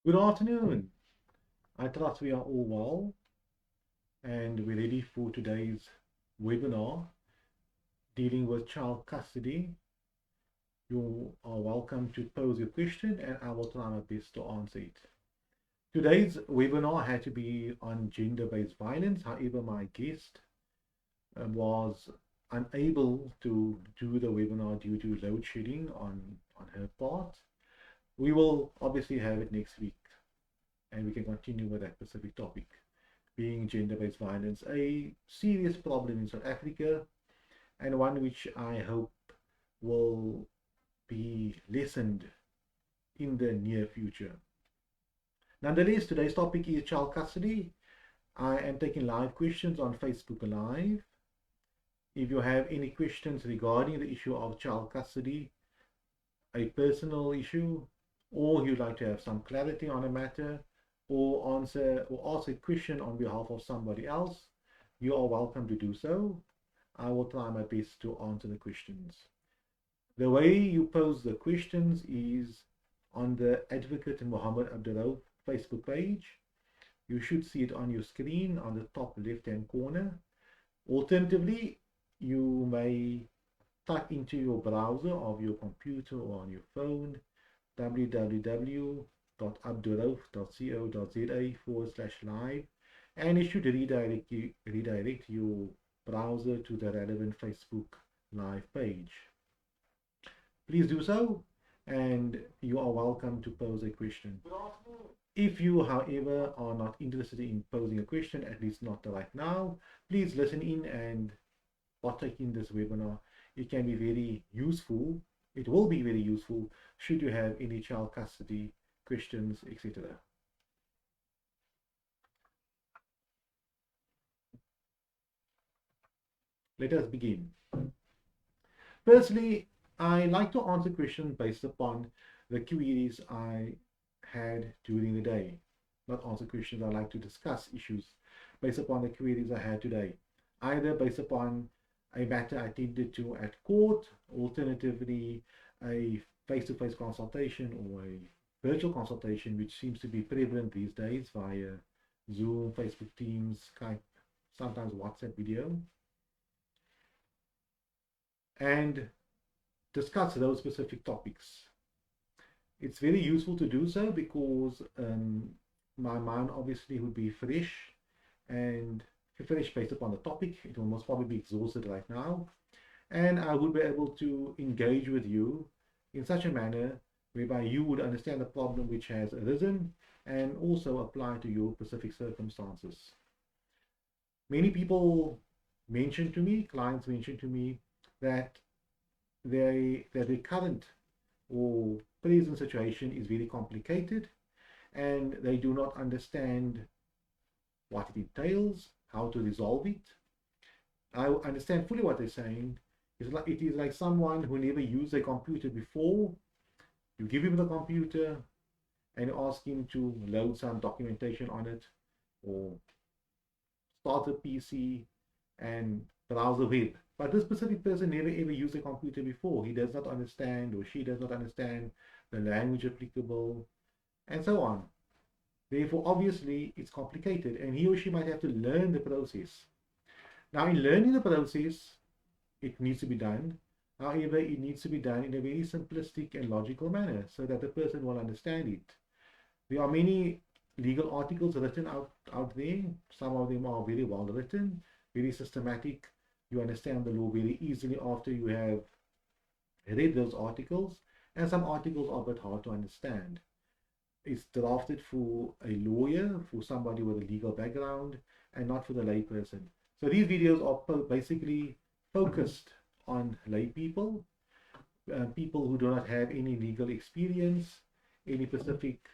Good afternoon. I trust we are all well and we're ready for today's webinar dealing with child custody. You are welcome to pose your question and I will try my best to answer it. Today's webinar had to be on gender-based violence. However, my guest was unable to do the webinar due to load shedding on her part. We will obviously have it next week and we can continue with that specific topic, being gender-based violence, a serious problem in South Africa and one which I hope will be lessened in the near future. Nonetheless, today's topic is child custody. I am taking live questions on Facebook Live. If you have any questions regarding the issue of child custody, a personal issue, or you'd like to have some clarity on a matter, or answer or ask a question on behalf of somebody else, you are welcome to do so. I will try my best to answer the questions. The way you pose the questions is on the Advocate Muhammad Abdurrauf Facebook page. You should see it on your screen on the top left-hand corner. Alternatively, you may type into your browser of your computer or on your phone www.abdurrauf.co.za/live, and it should redirect your browser to the relevant Facebook Live page. Please do so, and you are welcome to pose a question. If you, however, are not interested in posing a question, at least not right now, please listen in and partake in this webinar. It can be very useful. It will be very useful should you have any child custody questions, etc. Let us begin. Firstly, I like to answer questions based upon the queries I had during the day. Not answer questions, I like to discuss issues based upon the queries I had today, either based upon a matter I attended to at court, alternatively a face-to-face consultation or a virtual consultation, which seems to be prevalent these days via Zoom, Facebook Teams, Skype, sometimes WhatsApp video, and discuss those specific topics. It's very useful to do so because my mind obviously would be fresh and fresh based upon the topic. It will most probably be exhausted right now, and I would be able to engage with you in such a manner whereby you would understand the problem which has arisen and also apply to your specific circumstances. Many people mention to me, clients mention to me, that their current or present situation is very complicated and they do not understand what it entails, how to resolve it. I understand fully what they're saying. It is like someone who never used a computer before. You give him the computer and you ask him to load some documentation on it or start a PC and browse the web. But this specific person never ever used a computer before. He does not understand, or she does not understand the language applicable, and so on. Therefore, obviously, it's complicated, and he or she might have to learn the process. Now, in learning the process, it needs to be done. However, it needs to be done in a very simplistic and logical manner so that the person will understand it. There are many legal articles written out there. Some of them are very well written, very systematic. You understand the law very easily after you have read those articles, and some articles are a bit hard to understand. It's drafted for a lawyer, for somebody with a legal background, and not for the layperson. So these videos are basically focused on lay people, people who do not have any legal experience, any specific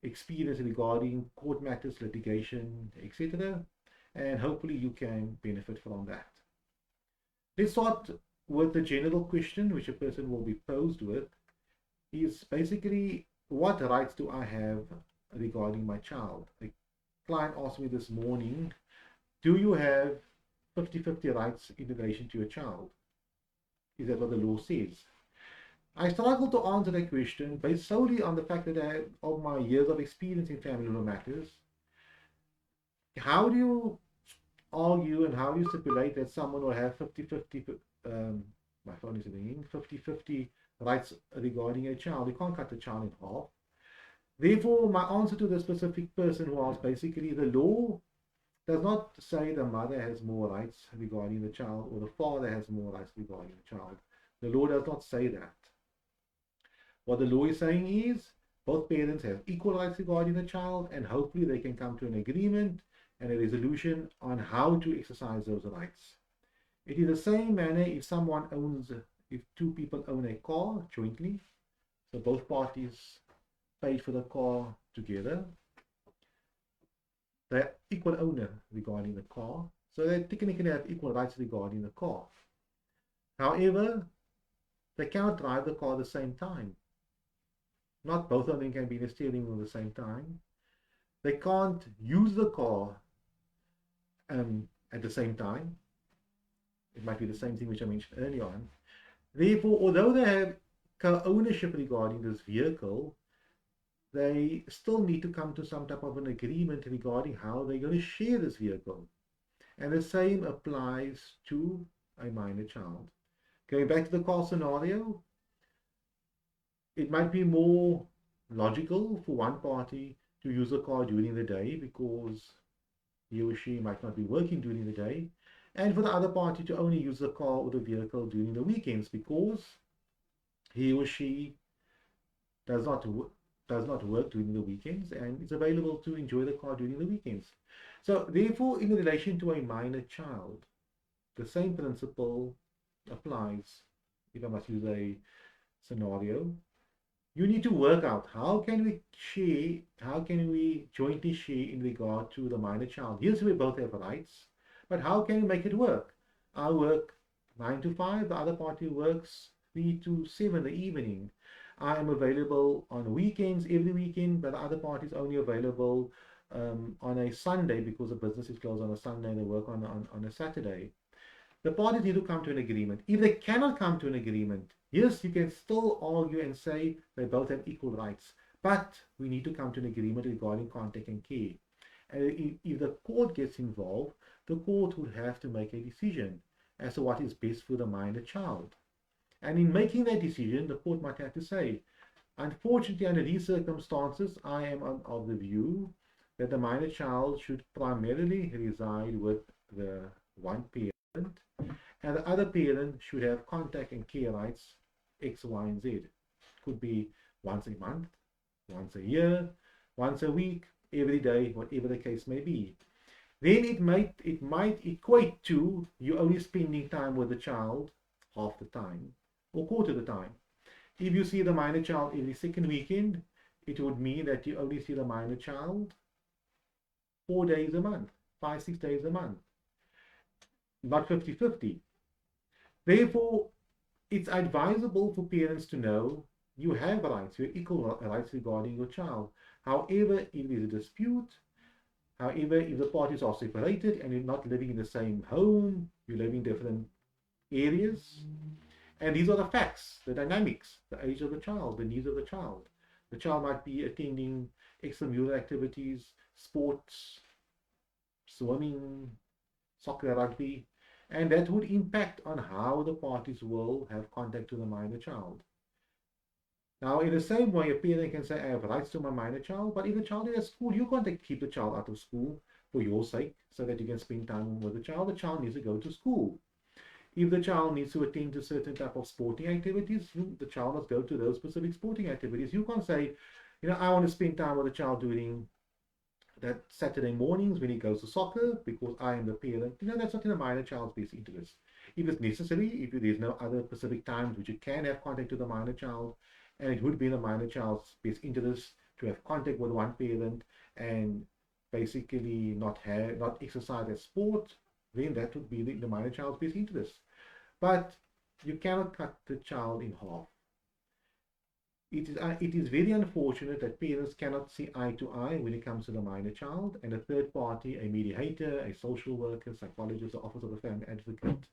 experience regarding court matters, litigation, etc. And hopefully you can benefit from that. Let's start with the general question which a person will be posed with is basically, what rights do I have regarding my child? A client asked me this morning, do you have 50-50 rights in relation to your child? Is that what the law says? I struggle to answer that question based solely on the fact that of my years of experience in family law matters. How do you argue and how do you stipulate that someone will have 50-50, my phone is ringing, 50-50 rights regarding a child? You can't cut the child in half. Therefore, my answer to the specific person was basically the law does not say the mother has more rights regarding the child or the father has more rights regarding the child. The law does not say that. What the law is saying is both parents have equal rights regarding the child, and hopefully they can come to an agreement and a resolution on how to exercise those rights. It is the same manner if two people own a car jointly, so both parties paid for the car together. They're equal owner regarding the car, so they technically have equal rights regarding the car. However, they cannot drive the car at the same time. Not both of them can be in the steering wheel at the same time. They can't use the car at the same time. It might be the same thing which I mentioned earlier on. Therefore, although they have co-ownership regarding this vehicle, they still need to come to some type of an agreement regarding how they're going to share this vehicle. And the same applies to a minor child. Going back to the car scenario, it might be more logical for one party to use a car during the day because he or she might not be working during the day, and for the other party to only use the car or the vehicle during the weekends because he or she does not work during the weekends and is available to enjoy the car during the weekends. So therefore, in relation to a minor child, the same principle applies. If I must use a scenario, you need to work out how can we jointly share in regard to the minor child. Yes, we both have rights, but how can we make it work? I work 9 to 5, the other party works 3 to 7 in the evening. I am available on weekends, every weekend, but the other party is only available on a Sunday because the business is closed on a Sunday and they work on a Saturday. The parties need to come to an agreement. If they cannot come to an agreement, yes, you can still argue and say they both have equal rights, but we need to come to an agreement regarding contact and care. And if the court gets involved, the court would have to make a decision as to what is best for the minor child. And in making that decision, the court might have to say, unfortunately, under these circumstances, I am of the view that the minor child should primarily reside with the one parent, and the other parent should have contact and care rights X, Y, and Z. Could be once a month, once a year, once a week, every day, whatever the case may be. Then it might equate to you only spending time with the child half the time or quarter the time. If you see the minor child every second weekend, it would mean that you only see the minor child 4 days a month, 5-6 days a month, not 50-50. Therefore, it's advisable for parents to know you have rights, you have equal rights regarding your child. However, if there is a dispute, however, if the parties are separated and you're not living in the same home, you live in different areas, and these are the facts, the dynamics, the age of the child, the needs of the child. The child might be attending extramural activities, sports, swimming, soccer, rugby, and that would impact on how the parties will have contact to the minor child. Now, in the same way, a parent can say, I have rights to my minor child, but if the child is at school, you can't keep the child out of school for your sake so that you can spend time with the child. The child needs to go to school. If the child needs to attend to certain type of sporting activities, the child must go to those specific sporting activities. You can't say, I want to spend time with the child during that Saturday mornings when he goes to soccer because I am the parent. That's not in a minor child's best interest. If it's necessary, if there's no other specific times which you can have contact with the minor child, and it would be in the minor child's best interest to have contact with one parent and basically not exercise a sport, then that would be the minor child's best interest. But you cannot cut the child in half. It is very unfortunate that parents cannot see eye to eye when it comes to the minor child, and a third party, a mediator, a social worker, psychologist, or office of the family advocate,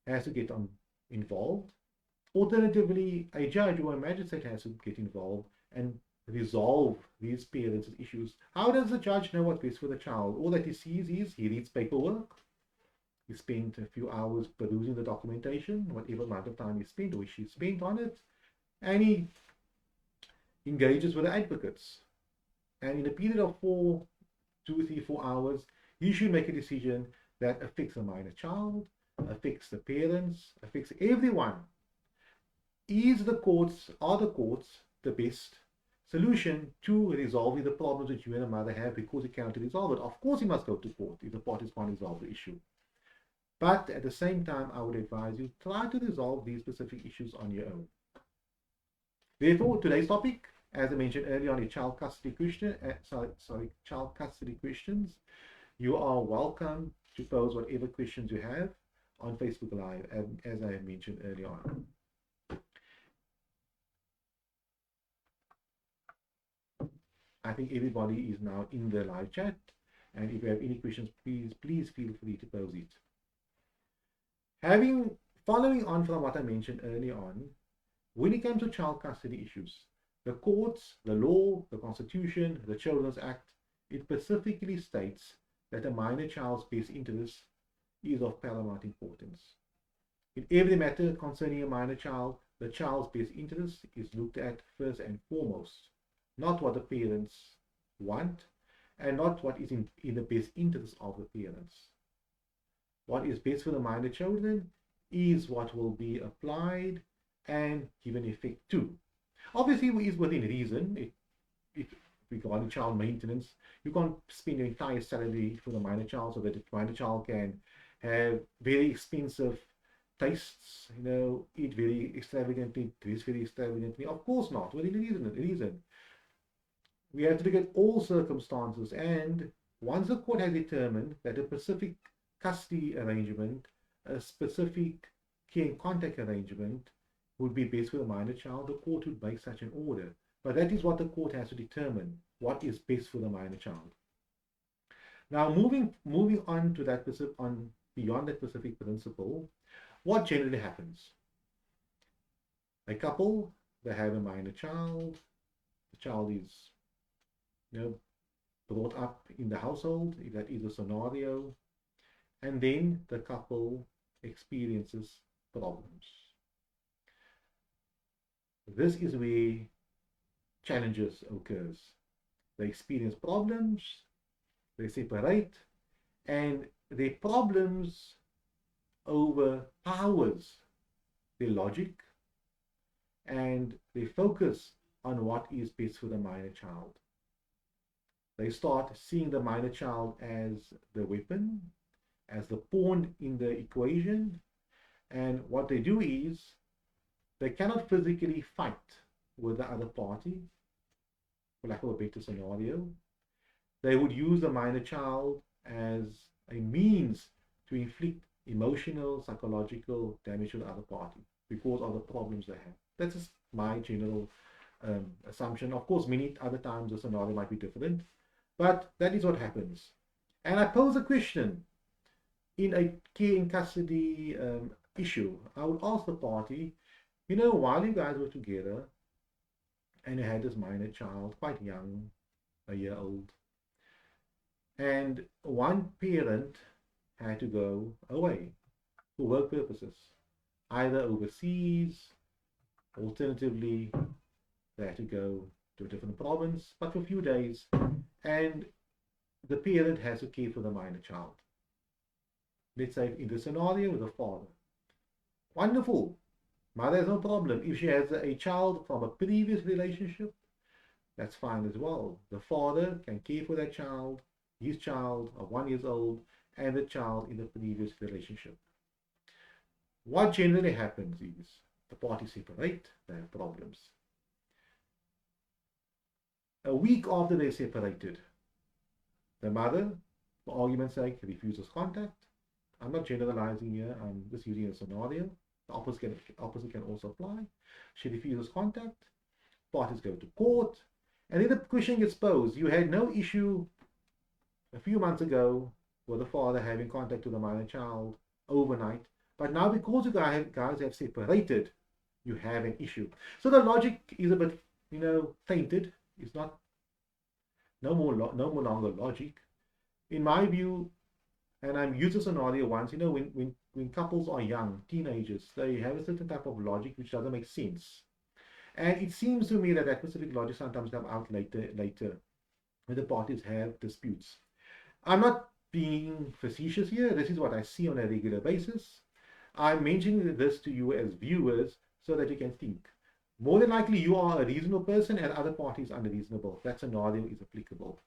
has to get involved Alternatively, a judge or a magistrate has to get involved and resolve these parents' issues. How does the judge know what's best for the child? All that he sees is he reads paperwork, he spent a few hours perusing the documentation, whatever amount of time he spent or she spent on it, and he engages with the advocates. And in a period of 2, 3, 4 hours, he should make a decision that affects a minor child, affects the parents, affects everyone. Are the courts the best solution to resolving the problems that you and the mother have because you cannot resolve it? Of course, you must go to court if the parties can't resolve the issue. But at the same time, I would advise you try to resolve these specific issues on your own. Therefore, today's topic, as I mentioned earlier on, is child custody child custody questions. You are welcome to pose whatever questions you have on Facebook Live, as I mentioned earlier on. I think everybody is now in the live chat, and if you have any questions, please feel free to pose it. Following on from what I mentioned earlier on, when it comes to child custody issues, the courts, the law, the Constitution, the Children's Act, it specifically states that a minor child's best interest is of paramount importance. In every matter concerning a minor child, the child's best interest is looked at first and foremost, not what the parents want and not what is in the best interest of the parents. What is best for the minor children is what will be applied and given effect to. Obviously, it is within reason. If regarding child maintenance, you can't spend your entire salary for the minor child so that the minor child can have very expensive tastes, eat very extravagantly, dress very extravagantly. Of course not, within reason. We have to look at all circumstances, and once the court has determined that a specific custody arrangement, a specific care and contact arrangement would be best for the minor child, the court would make such an order. But that is what the court has to determine, what is best for the minor child. Now, moving on to that beyond that specific principle, what generally happens? A couple, they have a minor child. The child is, brought up in the household, if that is a scenario, and then the couple experiences problems. This is where challenges occurs. They experience problems, they separate, and their problems overpowers their logic, and they focus on what is best for the minor child. They start seeing the minor child as the weapon, as the pawn in the equation, and what they do is they cannot physically fight with the other party, for lack of a better scenario. They would use the minor child as a means to inflict emotional, psychological damage to the other party because of the problems they have. That's just my general assumption. Of course, many other times the scenario might be different, but that is what happens. And I pose a question. In a care and custody issue, I would ask the party, while you guys were together and you had this minor child, quite young, a year old, and one parent had to go away for work purposes, either overseas, alternatively, they had to go to a different province, but for a few days, and the parent has to care for the minor child. Let's say in the scenario, the father. Wonderful. Mother has no problem. If she has a child from a previous relationship, that's fine as well. The father can care for that child, his child of 1 year old, and the child in the previous relationship. What generally happens is the parties separate, they have problems. A week after they're separated, the mother, for argument's sake, refuses contact. I'm not generalizing here, I'm just using a scenario. The opposite can also apply. She refuses contact, parties go to court, and then the question gets posed. You had no issue a few months ago with the father having contact with the minor child overnight, but now because you guys have separated, you have an issue. So the logic is a bit, tainted. It's not no more longer logic. In my view, and I've used a scenario once, when couples are young, teenagers, they have a certain type of logic which doesn't make sense. And it seems to me that that specific logic sometimes come out later when the parties have disputes. I'm not being facetious here. This is what I see on a regular basis. I'm mentioning this to you as viewers so that you can think. More than likely, you are a reasonable person and other parties unreasonable. That scenario is applicable.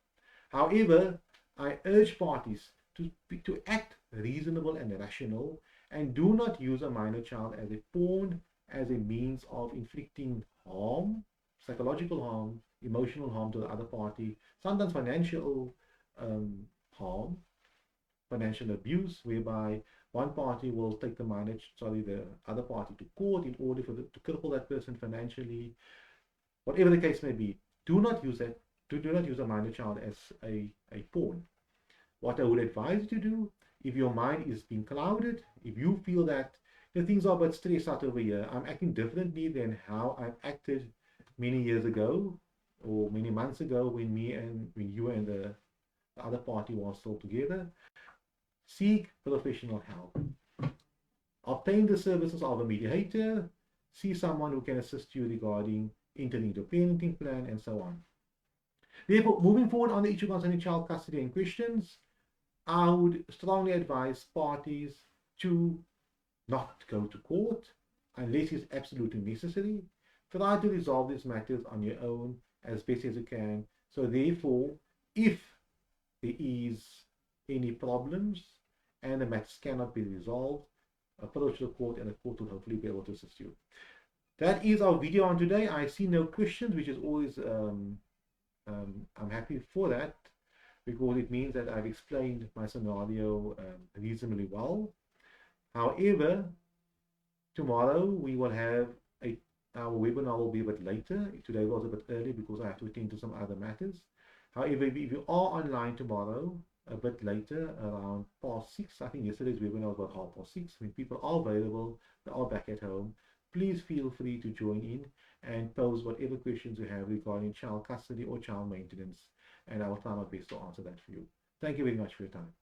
However, I urge parties to act reasonable and rational and do not use a minor child as a pawn, as a means of inflicting harm, psychological harm, emotional harm to the other party, sometimes financial harm, financial abuse, whereby one party will take the other party to court in order to cripple that person financially. Whatever the case may be, do not use that. Do not use a minor child as a pawn. What I would advise you to do, if your mind is being clouded, if you feel that things are a bit stressed out over here, I'm acting differently than how I've acted many years ago or many months ago when you and the other party was still together, seek professional help. Obtain the services of a mediator, see someone who can assist you regarding entering the parenting plan, and so on. Therefore, moving forward on the issue concerning child custody and questions, I would strongly advise parties to not go to court unless it's absolutely necessary. Try to resolve these matters on your own as best as you can. So therefore, if there is any problems and the matters cannot be resolved, approach the court and the court will hopefully be able to assist you. That is our video on today. I see no questions, which is always, I'm happy for that, because it means that I've explained my scenario reasonably well. However, tomorrow we will have our webinar will be a bit later. Today was a bit early because I have to attend to some other matters. However, if you are online tomorrow, a bit later, around 6:30, I think yesterday's webinar was about 6:30. When people are available, they are back at home, please feel free to join in and pose whatever questions you have regarding child custody or child maintenance, and I will try my best to answer that for you. Thank you very much for your time.